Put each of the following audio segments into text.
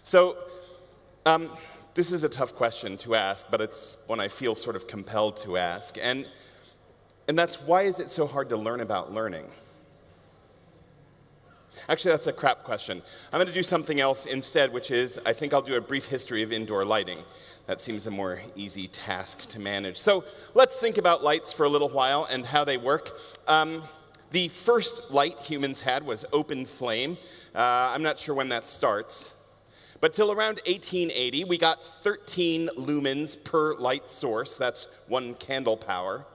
So, this is a tough question to ask, but it's one I feel sort of compelled to ask. And that's, why is it so hard to learn about learning? Actually, that's a crap question. I'm going to do something else instead, which is, I think I'll do a brief history of indoor lighting. That seems a more easy task to manage. So let's think about lights for a little while and how they work. The first light humans had was open flame. I'm not sure when that starts. But till around 1880, we got 13 lumens per light source. That's one candle power,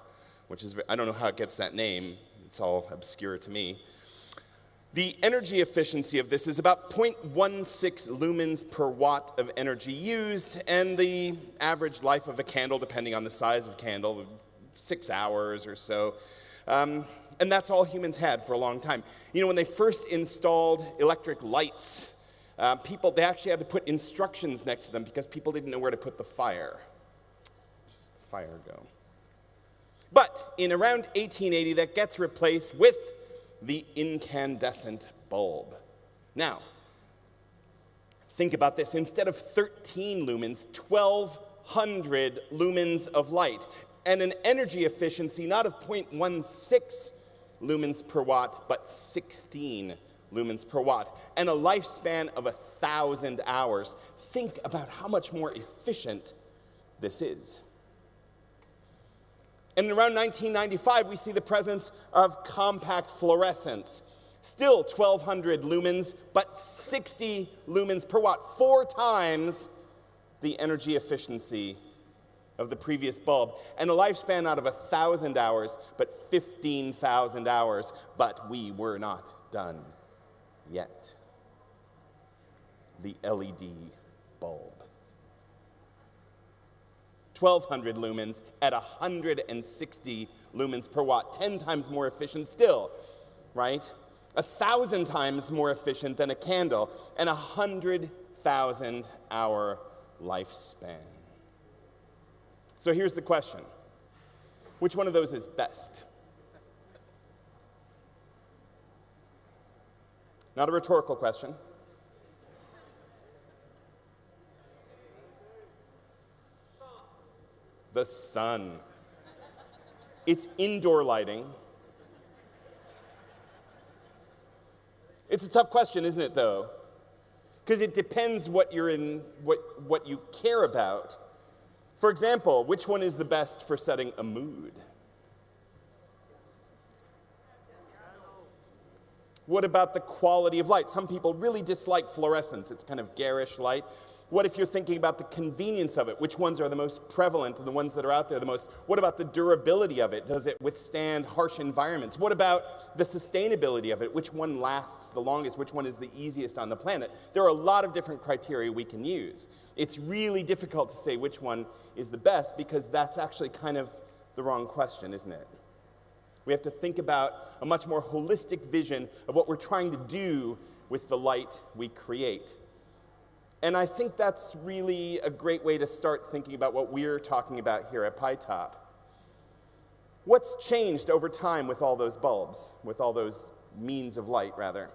which is, I don't know how it gets that name. It's all obscure to me. The energy efficiency of this is about 0.16 lumens per watt of energy used, and the average life of a candle, depending on the size of candle, 6 hours or so. And that's all humans had for a long time. You know, when they first installed electric lights, they actually had to put instructions next to them because people didn't know where to put the fire. Just the fire go. But in around 1880, that gets replaced with the incandescent bulb. Now, think about this. Instead of 13 lumens, 1,200 lumens of light, and an energy efficiency not of 0.16 lumens per watt, but 16 lumens per watt, and a lifespan of 1,000 hours. Think about how much more efficient this is. And around 1995, we see the presence of compact fluorescence. Still 1,200 lumens, but 60 lumens per watt, 4 times the energy efficiency of the previous bulb, and a lifespan not of 1,000 hours, but 15,000 hours. But we were not done yet. The LED bulb. 1,200 lumens at 160 lumens per watt, 10 times more efficient still, right? 1,000 times more efficient than a candle, and 100,000 hour lifespan. So here's the question. Which one of those is best? Not a rhetorical question. The sun. It's indoor lighting. It's a tough question, isn't it, though? Because it depends what you care about. For example, which one is the best for setting a mood? What about the quality of light? Some people really dislike fluorescence. It's kind of garish light. What if you're thinking about the convenience of it? Which ones are the most prevalent and the ones that are out there the most? What about the durability of it? Does it withstand harsh environments? What about the sustainability of it? Which one lasts the longest? Which one is the easiest on the planet? There are a lot of different criteria we can use. It's really difficult to say which one is the best because that's actually kind of the wrong question, isn't it? We have to think about a much more holistic vision of what we're trying to do with the light we create. And I think that's really a great way to start thinking about what we're talking about here at PyTop. What's changed over time with all those bulbs, with all those means of light, rather?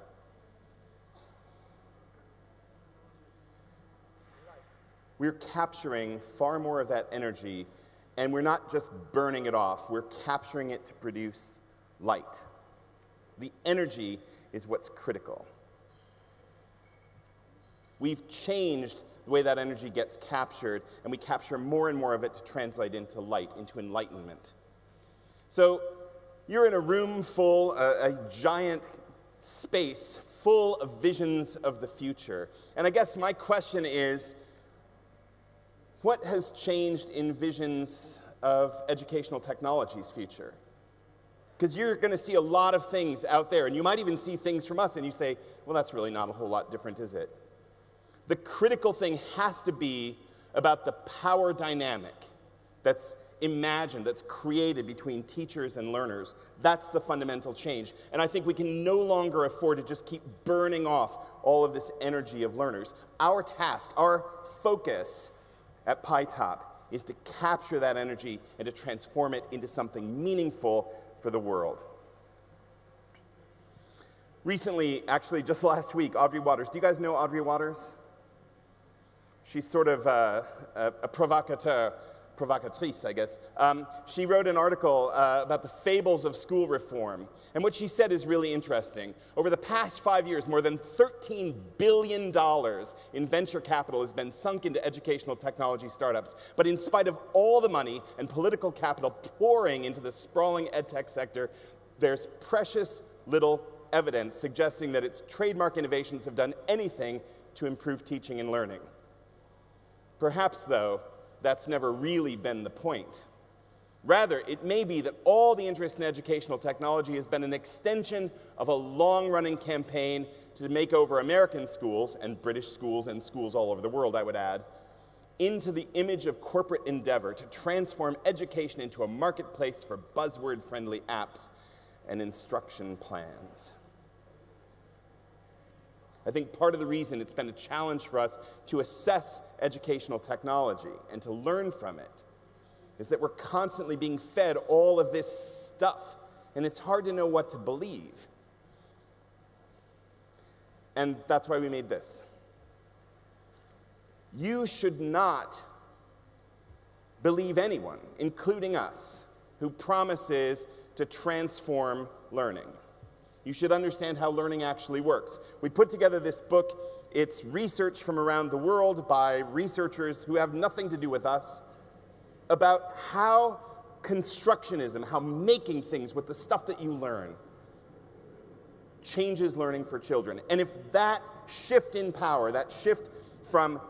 We're capturing far more of that energy, and we're not just burning it off, we're capturing it to produce light. The energy is what's critical. We've changed the way that energy gets captured, and we capture more and more of it to translate into light, into enlightenment. So you're in a room full, a giant space full of visions of the future. And I guess my question is, what has changed in visions of educational technology's future? Because you're going to see a lot of things out there, and you might even see things from us, and you say, well, that's really not a whole lot different, is it? The critical thing has to be about the power dynamic that's imagined, that's created between teachers and learners. That's the fundamental change. And I think we can no longer afford to just keep burning off all of this energy of learners. Our task, our focus at PyTop is to capture that energy and to transform it into something meaningful for the world. Recently, actually just last week, Audrey Waters. Do you guys know Audrey Waters? She's sort of a provocatrice, I guess. She wrote an article about the fables of school reform. And what she said is really interesting. Over the past 5 years, more than $13 billion in venture capital has been sunk into educational technology startups. But in spite of all the money and political capital pouring into the sprawling edtech sector, there's precious little evidence suggesting that its trademark innovations have done anything to improve teaching and learning. Perhaps, though, that's never really been the point. Rather, it may be that all the interest in educational technology has been an extension of a long-running campaign to make over American schools, and British schools and schools all over the world, I would add, into the image of corporate endeavor to transform education into a marketplace for buzzword-friendly apps and instruction plans. I think part of the reason it's been a challenge for us to assess educational technology and to learn from it is that we're constantly being fed all of this stuff, and it's hard to know what to believe. And that's why we made this. You should not believe anyone, including us, who promises to transform learning. You should understand how learning actually works. We put together this book. It's research from around the world by researchers who have nothing to do with us about how constructionism, how making things with the stuff that you learn, changes learning for children. And if that shift in power, that shift from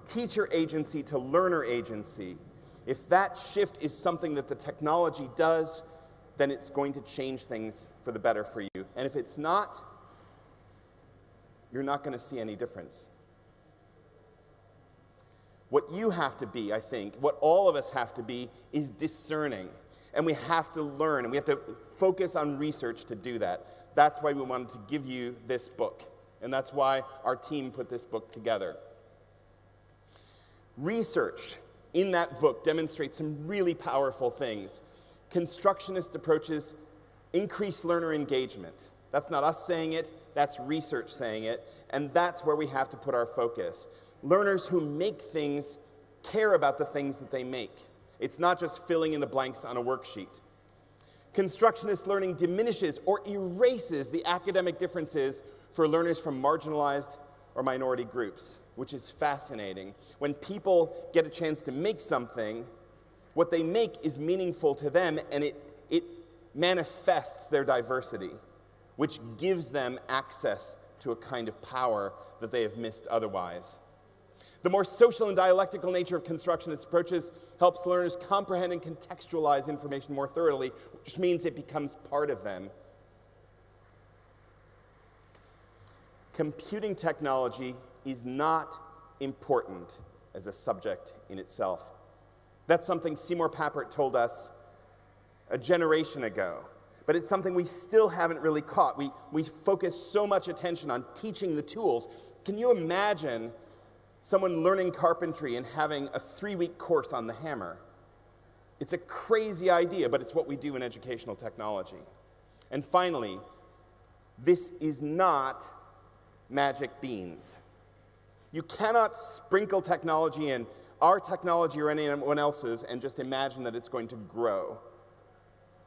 teacher agency to learner agency, if that shift is something that the technology does, then it's going to change things for the better for you. And if it's not, you're not going to see any difference. What you have to be, I think, what all of us have to be, is discerning. And we have to learn, and we have to focus on research to do that. That's why we wanted to give you this book. And that's why our team put this book together. Research in that book demonstrates some really powerful things. Constructionist approaches increase learner engagement. That's not us saying it, that's research saying it, and that's where we have to put our focus. Learners who make things care about the things that they make. It's not just filling in the blanks on a worksheet. Constructionist learning diminishes or erases the academic differences for learners from marginalized or minority groups, which is fascinating. When people get a chance to make something, what they make is meaningful to them, and it manifests their diversity, which gives them access to a kind of power that they have missed otherwise. The more social and dialectical nature of constructionist approaches helps learners comprehend and contextualize information more thoroughly, which means it becomes part of them. Computing technology is not important as a subject in itself. That's something Seymour Papert told us a generation ago. But it's something we still haven't really caught. We focus so much attention on teaching the tools. Can you imagine someone learning carpentry and having a 3-week course on the hammer? It's a crazy idea, but it's what we do in educational technology. And finally, this is not magic beans. You cannot sprinkle technology in, our technology or anyone else's, and just imagine that it's going to grow.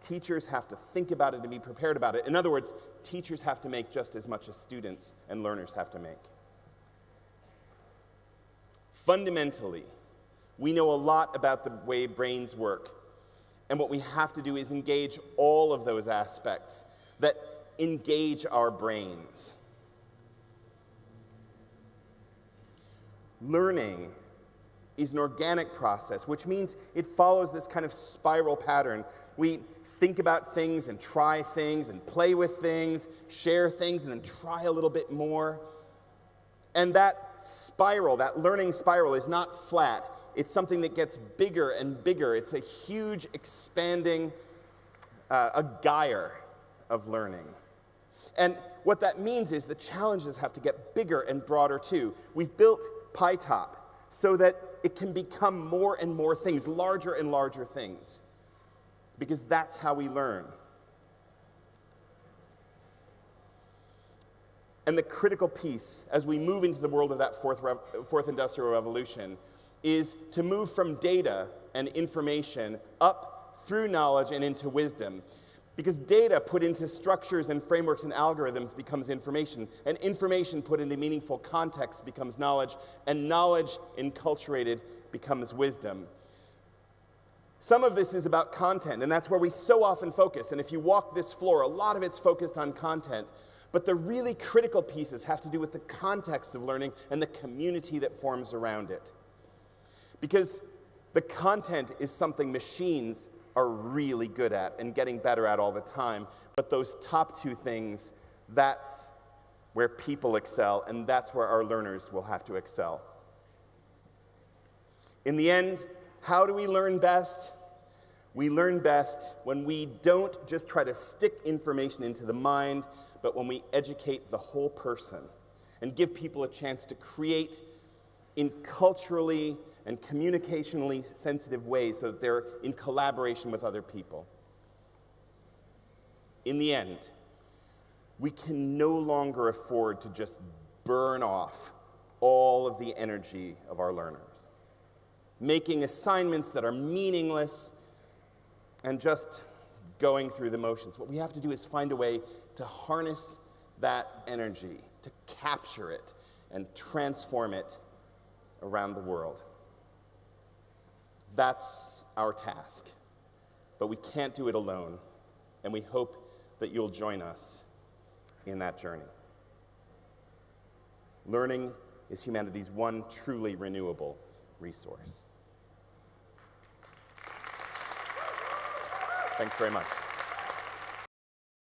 Teachers have to think about it and be prepared about it. In other words, teachers have to make just as much as students and learners have to make. Fundamentally, we know a lot about the way brains work, and what we have to do is engage all of those aspects that engage our brains. Learning is an organic process, which means it follows this kind of spiral pattern. We think about things and try things and play with things, share things, and then try a little bit more. And that spiral, that learning spiral, is not flat. It's something that gets bigger and bigger. It's a huge, expanding, a gyre of learning. And what that means is the challenges have to get bigger and broader too. We've built PyTop so that it can become more and more things, larger and larger things, because that's how we learn. And the critical piece, as we move into the world of that fourth industrial revolution, is to move from data and information up through knowledge and into wisdom. Because data put into structures and frameworks and algorithms becomes information, and information put into meaningful context becomes knowledge, and knowledge enculturated becomes wisdom. Some of this is about content, and that's where we so often focus. And if you walk this floor, a lot of it's focused on content. But the really critical pieces have to do with the context of learning and the community that forms around it. Because the content is something machines are really good at and getting better at all the time. But those top two things, that's where people excel, and that's where our learners will have to excel. In the end, how do we learn best? We learn best when we don't just try to stick information into the mind, but when we educate the whole person and give people a chance to create in culturally and communicationally sensitive ways so that they're in collaboration with other people. In the end, we can no longer afford to just burn off all of the energy of our learners, making assignments that are meaningless and just going through the motions. What we have to do is find a way to harness that energy, to capture it and transform it around the world. That's our task, but we can't do it alone, and we hope that you'll join us in that journey. Learning is humanity's one truly renewable resource. Thanks very much.